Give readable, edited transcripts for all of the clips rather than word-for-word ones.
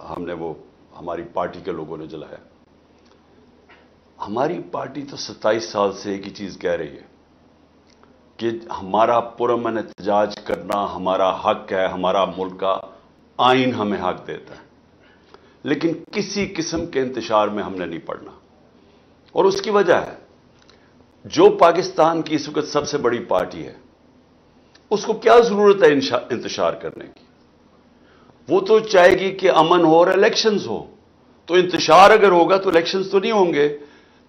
ہم نے وہ ہماری پارٹی کے لوگوں نے جلایا. ہماری پارٹی تو 27 سال سے ایک ہی چیز کہہ رہی ہے کہ ہمارا پرامن احتجاج کرنا ہمارا حق ہے, ہمارا ملک کا آئین ہمیں حق دیتا ہے, لیکن کسی قسم کے انتشار میں ہم نے نہیں پڑنا. اور اس کی وجہ ہے جو پاکستان کی اس وقت سب سے بڑی پارٹی ہے اس کو کیا ضرورت ہے انتشار کرنے کی؟ وہ تو چاہے گی کہ امن ہو اور الیکشنز ہو. تو انتشار اگر ہوگا تو الیکشنز تو نہیں ہوں گے,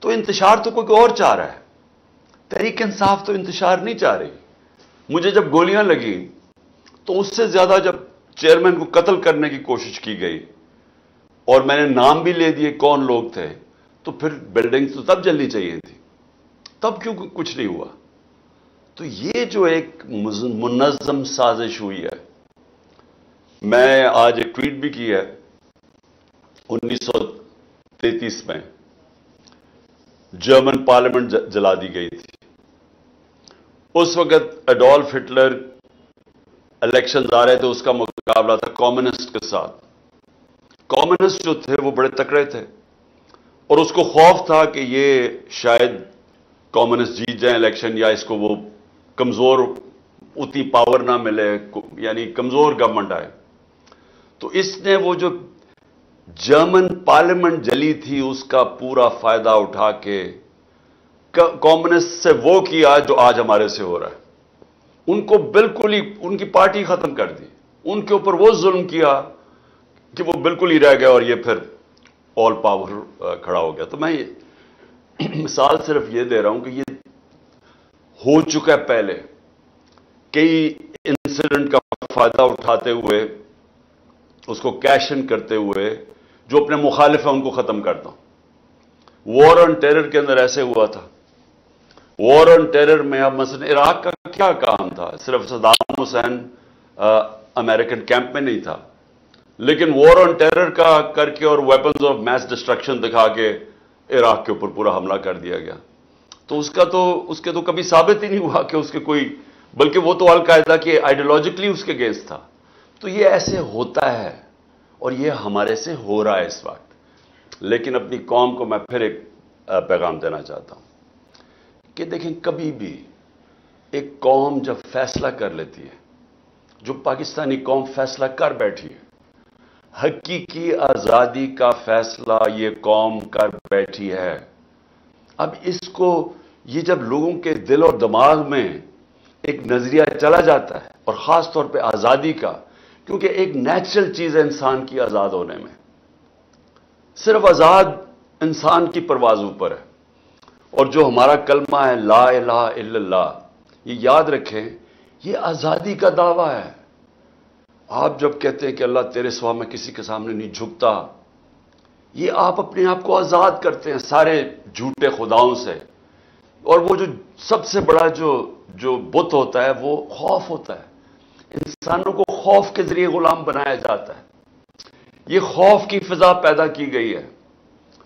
تو انتشار تو کوئی اور چاہ رہا ہے. تحریک انصاف تو انتشار نہیں چاہ رہی. مجھے جب گولیاں لگی تو اس سے زیادہ جب چیئرمین کو قتل کرنے کی کوشش کی گئی اور میں نے نام بھی لے دیے کون لوگ تھے, تو پھر بلڈنگ تو تب جلنی چاہیے تھی, تب کیوں کچھ نہیں ہوا؟ تو یہ جو ایک منظم سازش ہوئی ہے. میں آج ایک ٹویٹ بھی کی ہے. 1933 میں جرمن پارلیمنٹ جلا دی گئی تھی. اس وقت ایڈولف ہٹلر الیکشنز آ رہے تھے, اس کا مقابلہ تھا کمیونسٹ کے ساتھ. کمیونسٹ جو تھے وہ بڑے تکڑے تھے اور اس کو خوف تھا کہ یہ شاید کمیونسٹ جیت جائیں الیکشن, یا اس کو وہ کمزور اتنی پاور نہ ملے, یعنی کمزور گورنمنٹ آئے. تو اس نے وہ جو جرمن پارلیمنٹ جلی تھی اس کا پورا فائدہ اٹھا کے کمیونسٹ سے وہ کیا جو آج ہمارے سے ہو رہا ہے. ان کو بالکل ہی ان کی پارٹی ختم کر دی, ان کے اوپر وہ ظلم کیا کہ وہ بالکل ہی رہ گیا اور یہ پھر آل پاور کھڑا ہو گیا. تو میں مثال صرف یہ دے رہا ہوں کہ یہ ہو چکا ہے پہلے. کئی انسیڈنٹ کا فائدہ اٹھاتے ہوئے, اس کو کیش ان کرتے ہوئے جو اپنے مخالف ہیں ان کو ختم کرتا ہوں. وار آن ٹیرر کے اندر ایسے ہوا تھا. وار آن ٹیرر میں اب مثلا عراق کا کیا کام تھا؟ صرف صدام حسین امریکن کیمپ میں نہیں تھا, لیکن وار آن ٹیرر کا کر کے اور ویپنز آف میس ڈسٹرکشن دکھا کے عراق کے اوپر پورا حملہ کر دیا گیا. تو اس کے تو کبھی ثابت ہی نہیں ہوا کہ اس کے کوئی, بلکہ وہ تو القاعدہ کے آئیڈیالوجیکلی اس کے اگینسٹ تھا. تو یہ ایسے ہوتا ہے اور یہ ہمارے سے ہو رہا ہے اس وقت. لیکن اپنی قوم کو میں پھر ایک پیغام دینا چاہتا ہوں کہ دیکھیں, کبھی بھی ایک قوم جب فیصلہ کر لیتی ہے, جو پاکستانی قوم فیصلہ کر بیٹھی ہے, حقیقی آزادی کا فیصلہ یہ قوم کر بیٹھی ہے. اب اس کو یہ جب لوگوں کے دل اور دماغ میں ایک نظریہ چلا جاتا ہے, اور خاص طور پہ آزادی کا, کیونکہ ایک نیچرل چیز ہے انسان کی آزاد ہونے میں, صرف آزاد انسان کی پرواز اوپر ہے. اور جو ہمارا کلمہ ہے لا الہ الا اللہ, یہ یاد رکھیں, یہ آزادی کا دعویٰ ہے. آپ جب کہتے ہیں کہ اللہ تیرے سوا میں کسی کے سامنے نہیں جھکتا, یہ آپ اپنے آپ کو آزاد کرتے ہیں سارے جھوٹے خداؤں سے. اور وہ جو سب سے بڑا جو بت ہوتا ہے وہ خوف ہوتا ہے. انسانوں کو خوف کے ذریعے غلام بنایا جاتا ہے. یہ خوف کی فضا پیدا کی گئی ہے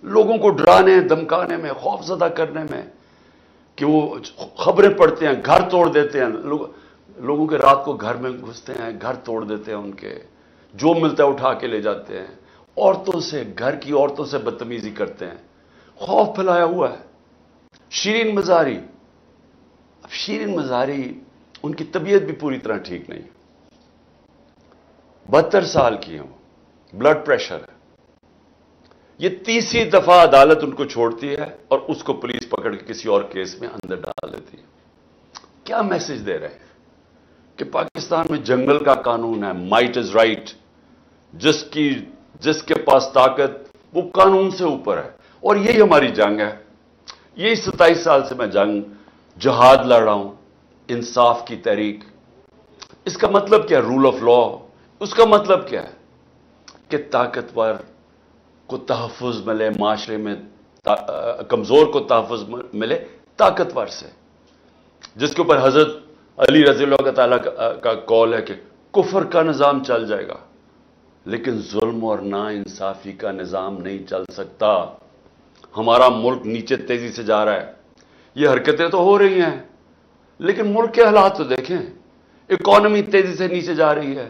لوگوں کو ڈرانے دھمکانے میں, خوف زدہ کرنے میں, کہ وہ خبریں پڑھتے ہیں, گھر توڑ دیتے ہیں. لوگوں کے رات کو گھر میں گھستے ہیں, گھر توڑ دیتے ہیں, ان کے جو ملتا ہے اٹھا کے لے جاتے ہیں. عورتوں سے, گھر کی عورتوں سے بدتمیزی کرتے ہیں. خوف پھیلایا ہوا ہے. شیرین مزاری, اب شیرین مزاری ان کی طبیعت بھی پوری طرح ٹھیک نہیں, 72 سال کی ہیں, بلڈ پریشر ہے. یہ تیسری دفعہ عدالت ان کو چھوڑتی ہے اور اس کو پولیس پکڑ کے کسی اور کیس میں اندر ڈال دیتی ہے. کیا میسج دے رہے ہیں کہ پاکستان میں جنگل کا قانون ہے, مائٹ از رائٹ, جس کے پاس طاقت وہ قانون سے اوپر ہے. اور یہی ہماری جنگ ہے. یہی 27 سال سے میں جہاد لڑ رہا ہوں, انصاف کی تحریک. اس کا مطلب کیا ہے؟ Role of law. اس کا مطلب کیا ہے کہ طاقتور کو تحفظ ملے معاشرے میں, کمزور کو تحفظ ملے طاقتور سے. جس کے اوپر حضرت علی رضی اللہ تعالیٰ کا قول ہے کہ کفر کا نظام چل جائے گا لیکن ظلم اور نا انصافی کا نظام نہیں چل سکتا. ہمارا ملک نیچے تیزی سے جا رہا ہے. یہ حرکتیں تو ہو رہی ہیں لیکن ملک کے حالات تو دیکھیں, اکانومی تیزی سے نیچے جا رہی ہے,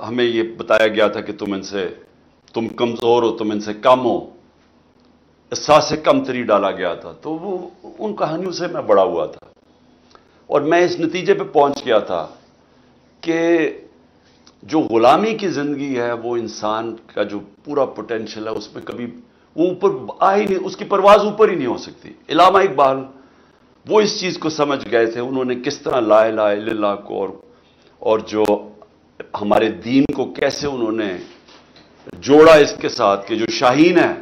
ہمیں یہ بتایا گیا تھا کہ تم کمزور ہو، تم ان سے کم ہو، احساس کم تری ڈالا گیا تھا. تو وہ ان کہانیوں سے میں بڑا ہوا تھا اور میں اس نتیجے پہ پہنچ گیا تھا کہ جو غلامی کی زندگی ہے وہ انسان کا جو پورا پوٹینشیل ہے اس میں کبھی وہ اوپر آ ہی نہیں، اس کی پرواز اوپر ہی نہیں ہو سکتی. علامہ اقبال وہ اس چیز کو سمجھ گئے تھے. انہوں نے کس طرح لا الہ الا اللہ کو اور جو ہمارے دین کو کیسے انہوں نے جوڑا اس کے ساتھ کہ جو شاہین ہے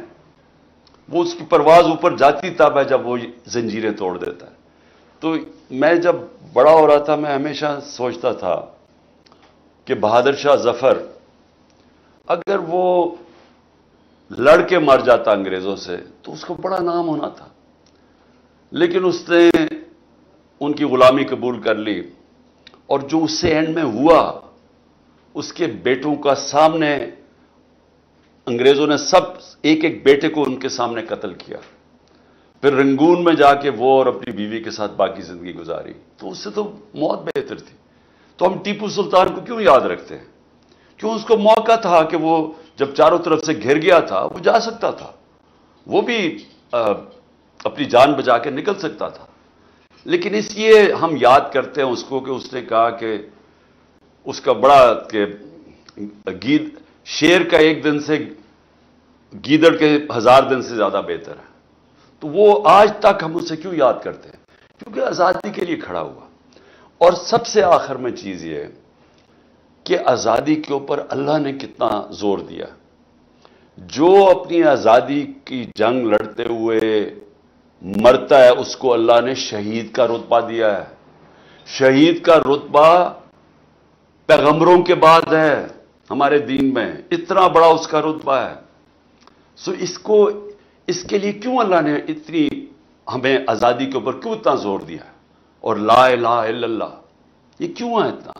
وہ اس کی پرواز اوپر جاتی تب ہے جب وہ زنجیریں توڑ دیتا ہے. تو میں جب بڑا ہو رہا تھا میں ہمیشہ سوچتا تھا کہ بہادر شاہ ظفر اگر وہ لڑ کے مر جاتا انگریزوں سے تو اس کو بڑا نام ہونا تھا، لیکن اس نے ان کی غلامی قبول کر لی اور جو اس سے اینڈ میں ہوا اس کے بیٹوں کا سامنے انگریزوں نے سب ایک ایک بیٹے کو ان کے سامنے قتل کیا. پھر رنگون میں جا کے وہ اور اپنی بیوی کے ساتھ باقی زندگی گزاری. تو اس سے تو موت بہتر تھی. تو ہم ٹیپو سلطان کو کیوں یاد رکھتے ہیں؟ کیوں اس کو موقع تھا کہ وہ جب چاروں طرف سے گھر گیا تھا وہ جا سکتا تھا، وہ بھی اپنی جان بچا کے نکل سکتا تھا. لیکن اس لیے ہم یاد کرتے ہیں اس کو کہ اس نے کہا کہ اس کا بڑا کہ شیر کا ایک دن سے گیدڑ کے 1000 دن سے زیادہ بہتر ہے. تو وہ آج تک ہم اسے کیوں یاد کرتے ہیں؟ کیونکہ آزادی کے لیے کھڑا ہوا. اور سب سے آخر میں چیز یہ ہے کہ آزادی کے اوپر اللہ نے کتنا زور دیا. جو اپنی آزادی کی جنگ لڑتے ہوئے مرتا ہے اس کو اللہ نے شہید کا رتبہ دیا ہے. شہید کا رتبہ پیغمبروں کے بعد ہے ہمارے دین میں، اتنا بڑا اس کا رتبہ ہے. سو اس کے لیے کیوں اللہ نے اتنی ہمیں آزادی کے اوپر کیوں اتنا زور دیا ہے؟ اور لا الہ الا اللہ یہ کیوں ہے اتنا؟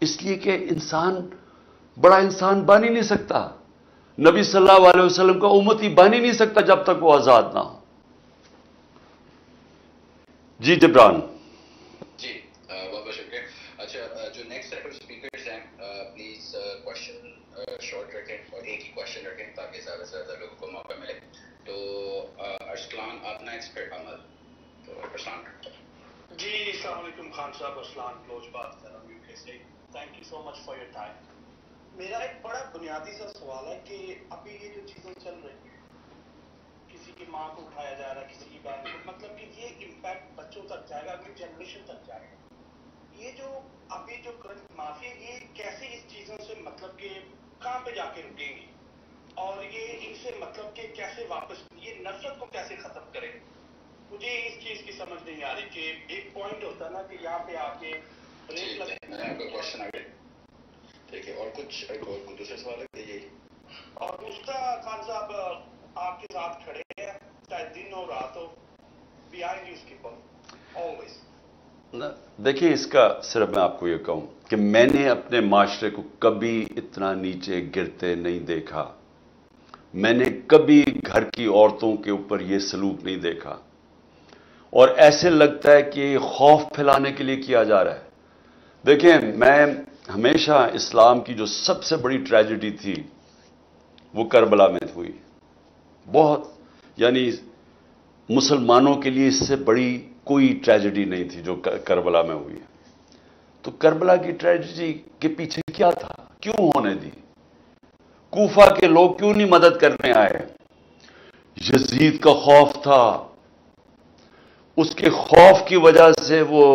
اس لیے کہ انسان بڑا انسان بن ہی نہیں سکتا، نبی صلی اللہ علیہ وسلم کا امتی بن ہی نہیں سکتا جب تک وہ آزاد نہ ہو. جی جبران. جی بہت بہت شکریہ. اچھا جو نیکسٹ سیٹ آف اسپیکرز ہیں پلیز کوشچن شارٹ رکھیں اور ایک ہی کوشچن رکھیں تاکہ زیادہ سے زیادہ لوگوں کو موقع ملے. تو ارسلان آپ نیکسٹ پھر عمل. تو ارسلان. جی السلام علیکم خان صاحب، ارسلان بلوچ بات کر رہا ہوں یو کے سے. Thank you so much for your time. میرا ایک بڑا بنیادی سا سوال ہے کہ ابھی یہ جو چیزیں چل رہی ہیں، کسی کی ماں کو اٹھایا جا رہا ہے، کسی کی بہن کو، مطلب کہ یہ امپیکٹ بچوں تک جائے گا، اگلی جنریشن تک جائے گا. یہ جو ابھی جو کرنٹ مافیا یہ کیسے اس چیزوں سے مطلب کہ کہاں پہ جا کے رکیں گی اور یہ ان سے مطلب کہ کیسے واپس یہ نفرت کو کیسے ختم کریں؟ مجھے اس چیز کی سمجھ نہیں آ رہی کہ ایک پوائنٹ ہوتا ہے نا کہ یہاں پہ آ کے بریک کوشچن آ گئے. ٹھیک ہے. اور کچھ دوسرے سوال ہے یہی. اور دوسرا خان صاحب آپ کے ساتھ کھڑے ہیں چاہے دن ہو رات ہو، بیہائنڈ یو اسکیپر آلویز. دیکھیں اس کا صرف میں آپ کو یہ کہوں کہ میں نے اپنے معاشرے کو کبھی اتنا نیچے گرتے نہیں دیکھا. میں نے کبھی گھر کی عورتوں کے اوپر یہ سلوک نہیں دیکھا اور ایسے لگتا ہے کہ خوف پھیلانے کے لیے کیا جا رہا ہے. دیکھیں میں ہمیشہ اسلام کی جو سب سے بڑی ٹریجڈی تھی وہ کربلا میں ہوئی. بہت یعنی مسلمانوں کے لیے اس سے بڑی کوئی ٹریجڈی نہیں تھی جو کربلا میں ہوئی ہے. تو کربلا کی ٹریجڈی کے پیچھے کیا تھا؟ کیوں ہونے دی؟ کوفہ کے لوگ کیوں نہیں مدد کرنے آئے؟ یزید کا خوف تھا. اس کے خوف کی وجہ سے وہ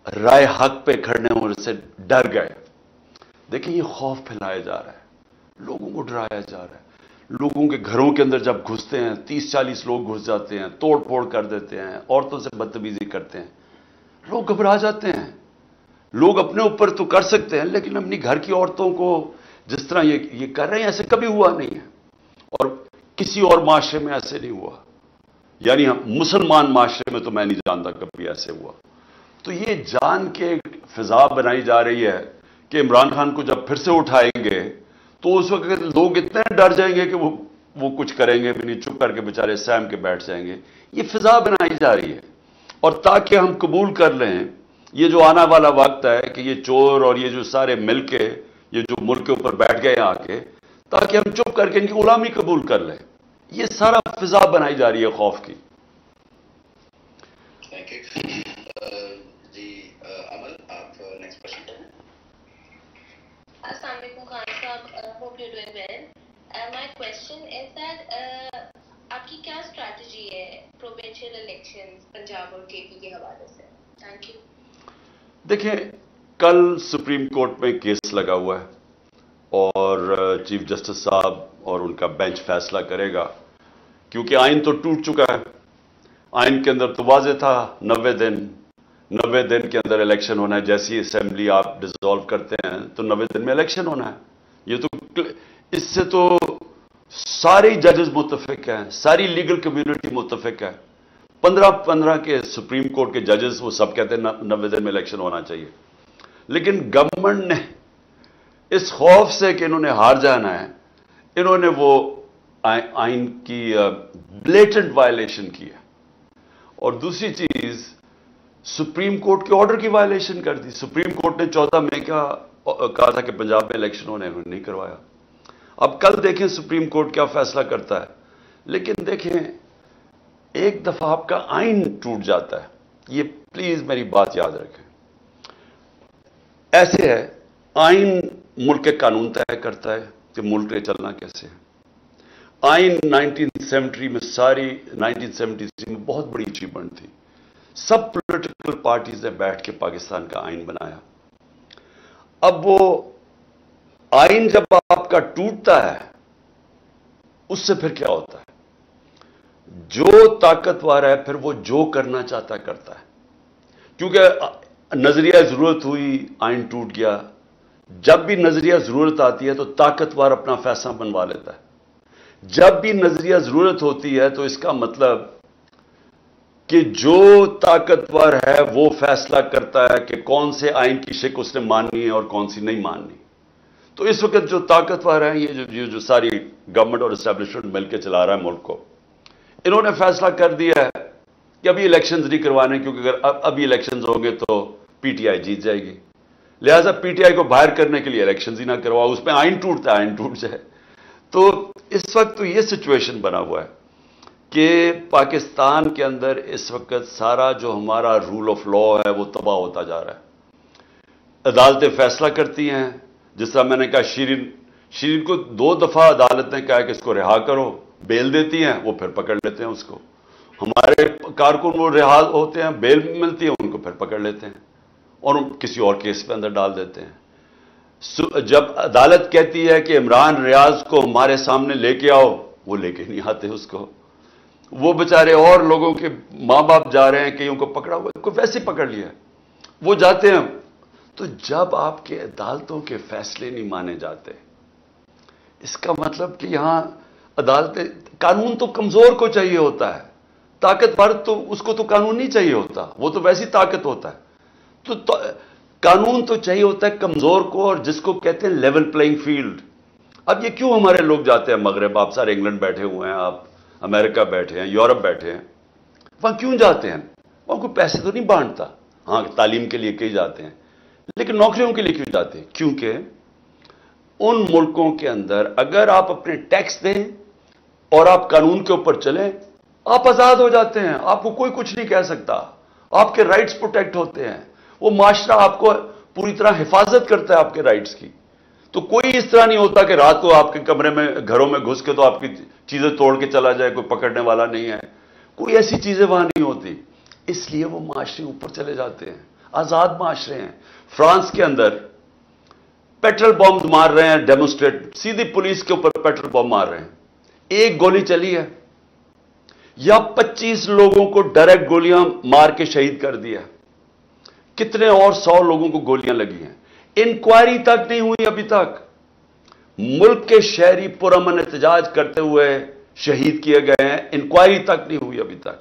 رائے حق پہ کھڑنے اور سے ڈر گئے. دیکھیں یہ خوف پھیلایا جا رہا ہے، لوگوں کو ڈرایا جا رہا ہے. لوگوں کے گھروں کے اندر جب گھستے ہیں 30-40 لوگ گھس جاتے ہیں، توڑ پھوڑ کر دیتے ہیں، عورتوں سے بدتمیزی کرتے ہیں، لوگ گھبرا جاتے ہیں. لوگ اپنے اوپر تو کر سکتے ہیں لیکن اپنی گھر کی عورتوں کو جس طرح یہ کر رہے ہیں ایسے کبھی ہوا نہیں ہے اور کسی اور معاشرے میں ایسے نہیں ہوا. یعنی مسلمان معاشرے میں تو میں نہیں جانتا کبھی ایسے ہوا. تو یہ جان کے فضا بنائی جا رہی ہے کہ عمران خان کو جب پھر سے اٹھائیں گے تو اس وقت لوگ اتنے ڈر جائیں گے کہ وہ کچھ کریں گے بھی نہیں، چپ کر کے بیچارے سہم کے بیٹھ جائیں گے. یہ فضا بنائی جا رہی ہے اور تاکہ ہم قبول کر لیں یہ جو آنا والا وقت ہے کہ یہ چور اور یہ جو سارے مل کے یہ جو ملک کے اوپر بیٹھ گئے آ کے تاکہ ہم چپ کر کے ان کی غلامی قبول کر لیں، یہ سارا فضا بنائی جا رہی ہے خوف کی. Thank you. جی امل آپ نیکسٹ کوشچن کریں. السلام علیکم خان صاحب، hope you doing well. My question is that آپ کی کیا اسٹریٹجی ہے پروونشل الیکشنز پنجاب اور کے پی کے حوالے سے؟ Thank you. دیکھیں، کل سپریم کورٹ میں کیس لگا ہوا ہے اور چیف جسٹس صاحب اور ان کا بینچ فیصلہ کرے گا، کیونکہ آئین تو ٹوٹ چکا ہے. آئین کے اندر تو واضح تھا 90 دن کے اندر الیکشن ہونا ہے. جیسی اسمبلی آپ ڈیزالو کرتے ہیں تو 90 دن میں الیکشن ہونا ہے. یہ تو اس سے تو سارے ججز متفق ہیں، ساری لیگل کمیونٹی متفق ہے. 15 کے سپریم کورٹ کے ججز وہ سب کہتے ہیں 90 دن میں الیکشن ہونا چاہیے. لیکن گورنمنٹ نے اس خوف سے کہ انہوں نے ہار جانا ہے، انہوں نے وہ آئین کی بلیٹنٹ وائلیشن کی ہے. اور دوسری چیز، سپریم کورٹ کے آرڈر کی وائلیشن کر دی. سپریم کورٹ نے 14 مئی کا کہا تھا کہ پنجاب میں الیکشن ہونے، انہوں نے نہیں کروایا. اب کل دیکھیں سپریم کورٹ کیا فیصلہ کرتا ہے. لیکن دیکھیں، ایک دفعہ آپ کا آئین ٹوٹ جاتا ہے، یہ پلیز میری بات یاد رکھیں. ایسے ہے، آئین ملک کے قانون طے کرتا ہے کہ ملک نے چلنا کیسے ہے. آئین 1970 میں 1970 میں بہت بڑی اچیومنٹ تھی. سب پولیٹیکل پارٹیز نے بیٹھ کے پاکستان کا آئین بنایا. اب وہ آئین جب آپ کا ٹوٹتا ہے، اس سے پھر کیا ہوتا ہے؟ جو طاقتور ہے پھر وہ جو کرنا چاہتا ہے کرتا ہے. کیونکہ نظریہ ضرورت ہوئی، آئین ٹوٹ گیا. جب بھی نظریہ ضرورت آتی ہے تو طاقتور اپنا فیصلہ بنوا لیتا ہے. جب بھی نظریہ ضرورت ہوتی ہے تو اس کا مطلب کہ جو طاقتور ہے وہ فیصلہ کرتا ہے کہ کون سے آئین کی شک اس نے ماننی ہے اور کون سی نہیں ماننی. تو اس وقت جو طاقتور ہیں، یہ جو ساری گورنمنٹ اور اسٹیبلشمنٹ مل کے چلا رہا ہے ملک کو، انہوں نے فیصلہ کر دیا ہے کہ ابھی الیکشنز نہیں کروانے، کیونکہ اگر ابھی الیکشنز ہوں گے تو پی ٹی آئی جیت جائے گی. لہٰذا پی ٹی آئی کو باہر کرنے کے لیے الیکشنز ہی نہ کرواؤ. اس پہ آئین ٹوٹتا ہے، آئین ٹوٹ جائے. تو اس وقت تو یہ سچویشن بنا ہوا ہے کہ پاکستان کے اندر اس وقت سارا جو ہمارا رول آف لا ہے وہ تباہ ہوتا جا رہا ہے. عدالتیں فیصلہ کرتی ہیں، جس طرح میں نے کہا شیرین کو 2 دفعہ عدالت نے کہا کہ اس کو رہا کرو، بیل دیتی ہیں، وہ پھر پکڑ لیتے ہیں اس کو. ہمارے کارکن وہ رہا ہوتے ہیں، بیل ملتی ہے، ان کو پھر پکڑ لیتے ہیں اور کسی اور کیس پہ اندر ڈال دیتے ہیں. جب عدالت کہتی ہے کہ عمران ریاض کو ہمارے سامنے لے کے آؤ، وہ لے کے نہیں آتے اس کو. وہ بیچارے اور لوگوں کے ماں باپ جا رہے ہیں، کئیوں کو پکڑا ہوا ہے، کو ویسے پکڑ لیا، وہ جاتے ہیں. تو جب آپ کے عدالتوں کے فیصلے نہیں مانے جاتے، اس کا مطلب کہ یہاں عدالتیں، قانون تو کمزور کو چاہیے ہوتا ہے، طاقتور تو اس کو تو قانون نہیں چاہیے ہوتا، وہ تو ویسی طاقت ہوتا ہے. تو قانون تو چاہیے ہوتا ہے کمزور کو، اور جس کو کہتے ہیں لیول پلئنگ فیلڈ. اب یہ کیوں ہمارے لوگ جاتے ہیں مغرب؟ آپ سارے انگلینڈ بیٹھے ہوئے ہیں، آپ امریکہ بیٹھے ہیں، یورپ بیٹھے ہیں، وہاں کیوں جاتے ہیں؟ وہاں کوئی پیسے تو نہیں بانٹتا. ہاں تعلیم کے لیے کئی جاتے ہیں، لیکن نوکریوں کے لیے کیوں جاتے ہیں؟ کیونکہ ان ملکوں کے اندر اگر آپ اپنے ٹیکس دیں اور آپ قانون کے اوپر چلیں، آپ آزاد ہو جاتے ہیں. آپ کو کوئی کچھ نہیں کہہ سکتا، آپ کے رائٹس پروٹیکٹ ہوتے ہیں. وہ معاشرہ آپ کو پوری طرح حفاظت کرتا ہے آپ کے رائٹس کی. تو کوئی اس طرح نہیں ہوتا کہ رات کو آپ کے کمرے میں گھروں میں گھس کے تو آپ کی چیزیں توڑ کے چلا جائے، کوئی پکڑنے والا نہیں ہے. کوئی ایسی چیزیں وہاں نہیں ہوتی. اس لیے وہ معاشرے اوپر چلے جاتے ہیں، آزاد معاشرے ہیں. فرانس کے اندر پیٹرول بمب مار رہے ہیں ڈیمونسٹریٹ، سیدھی پولیس کے اوپر پیٹرول بمب مار رہے ہیں. 1 گولی چلی ہے، یا 25 لوگوں کو ڈائریکٹ گولیاں مار کے شہید کر دیا. کتنے اور 100 لوگوں کو گولیاں لگی ہیں. انکوائری تک نہیں ہوئی ابھی تک. ملک کے شہری پرامن احتجاج کرتے ہوئے شہید کیے گئے ہیں، انکوائری تک نہیں ہوئی ابھی تک.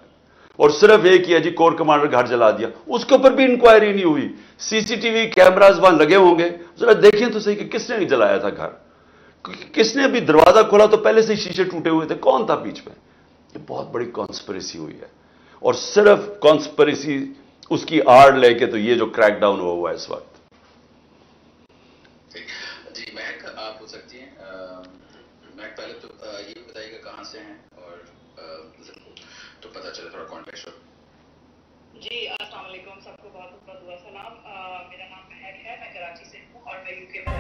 اور صرف ایک ہی ہے جی، کور کمانڈر گھر جلا دیا، اس کے اوپر بھی انکوائری نہیں ہوئی. سی سی ٹی وی کیمراز وہاں لگے ہوں گے، ذرا دیکھیں تو صحیح کہ کس نے جلایا تھا گھر. کس نے بھی دروازہ کھولا تو پہلے سے شیشے ٹوٹے ہوئے تھے، کون تھا بیچ میں؟ یہ بہت بڑی کانسپریسی ہوئی ہے. اور صرف کانسپریسی اس کی آڑ لے کے تو یہ جو کریک ڈاؤن ہوا ہے اس وقت. جی مہک آپ ہو سکتی ہیں. مہک پہلے تو یہ بتائیے گا کہاں سے ہیں اور تو پتہ چلے تھوڑا کانٹیکسٹ. جی السلام علیکم، سب کو بہت بہت دعا سلام. میرا نام مہک ہے، میں کراچی سے ہوں اور میں UK میں